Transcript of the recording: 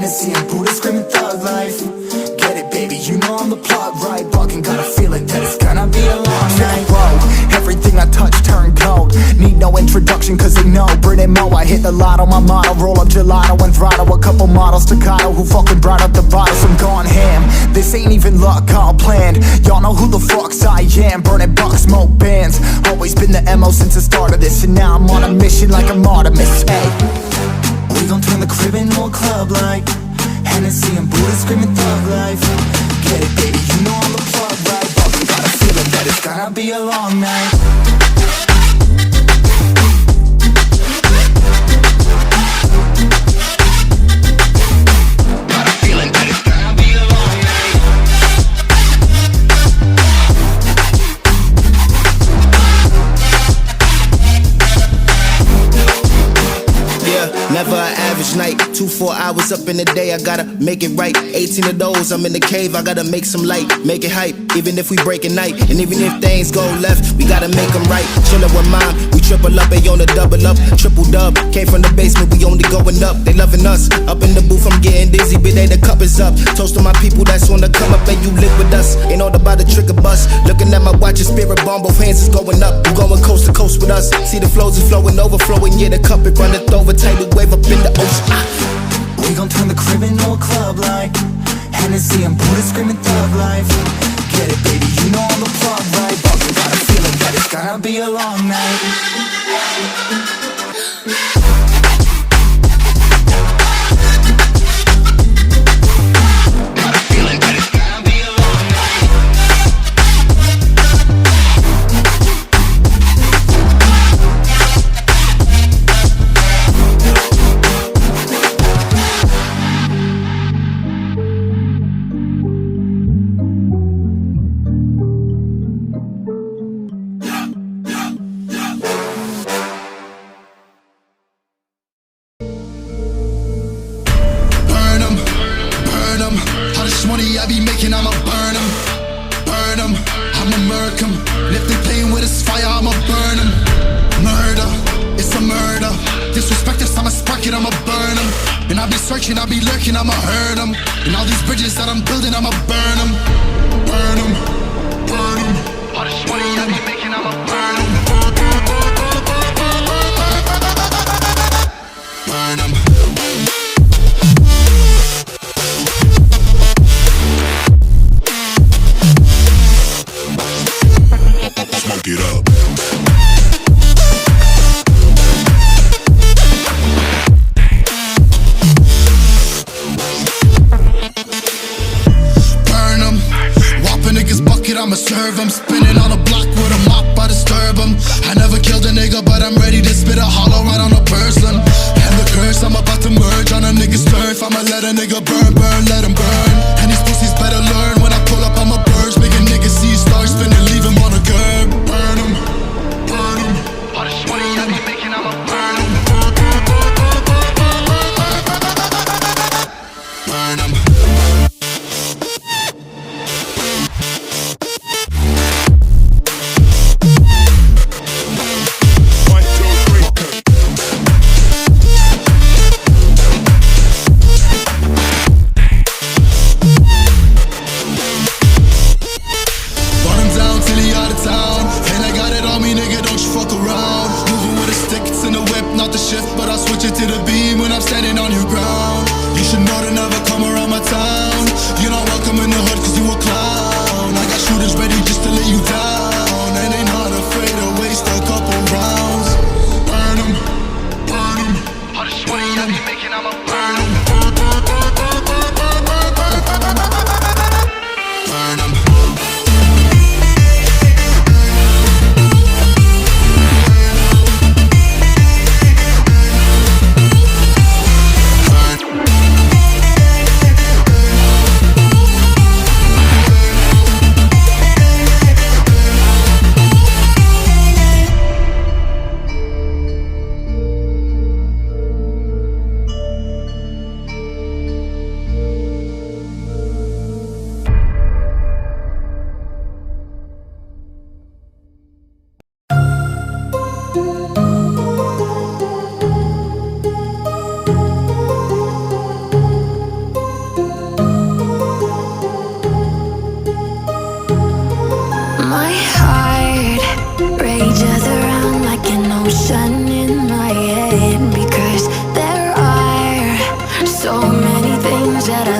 Hennessy and Buddha screaming thug life. Get it, baby, you know I'm the plug, right? Fucking got a feeling that it's gonna be a long night. Whoa, everything I touch turn cold. Need no introduction cause they know Brit and Mo, I hit the lotto, my motto. Roll up gelato and throttle a couple models staccato who fucking brought up the bottles. I'm gone ham, this ain't even luck, all planned. Y'all know who the fucks I am. Burning bucks, smoke bands. Always been the MO since the start of this. And now I'm on a mission like I'm Artemis. Hey, we gon' turn the crib into a club like Hennessy and Buddha screaming thug life. Get it, baby, you know I'm the plug, right? Fucking got a feeling that it's gonna be a long night. Never an average night, 2-4 hours up in the day, I gotta make it right. 18 of those, I'm in the cave, I gotta make some light, make it hype, even if we break at night. And even if things go left, we gotta make them right. Chillin' with mom, we triple up, they on the double up, triple dub. Came from the basement, we only going up, they loving us. Up in the booth, I'm getting dizzy, but they the cup is up. Toast to my people that's on the come up, and you live with us. Ain't all about the trick of bus. Looking at my watch, your spirit bomb, both hands is going up. You going coast to coast with us. See the flows is flowing, overflowing, yeah, the cup it runneth over, tidal wave up in the ocean. We gon' turn the crib into a club like Hennessy and Buddha screaming thug life. Get it, baby, you know I'm the plug, right? Fucking got a feeling that it's gonna be a long night. Money I be making, I'ma burn them, I'ma murk them. And if they playing with this fire, I'ma burn them. Murder, it's a murder. Disrespect us, I'ma spark it, I'ma burn them. And I be searching, I be lurking, I'ma hurt them. And all these bridges that I'm building, I'ma burn them. Burn them, burn them. All this money I be making, I'ma burn them. Burn them. Smoke it up. Burn 'em. Whop a nigga's bucket, I'ma serve 'em. Spinning on a block with a mop, I disturb 'em. I never killed a nigga, but I'm ready to spit a hollow right on a person. And the curse, I'm about to merge on a nigga's turf. I'ma let a nigga burn, burn, let him burn. And these pussies better learn. When I pull up, I'ma burst. Make a nigga see stars spinning, leave him on a curb. Burn 'em, burn 'em. All this money I be making, I'ma burn 'em. Burn 'em. So many things that I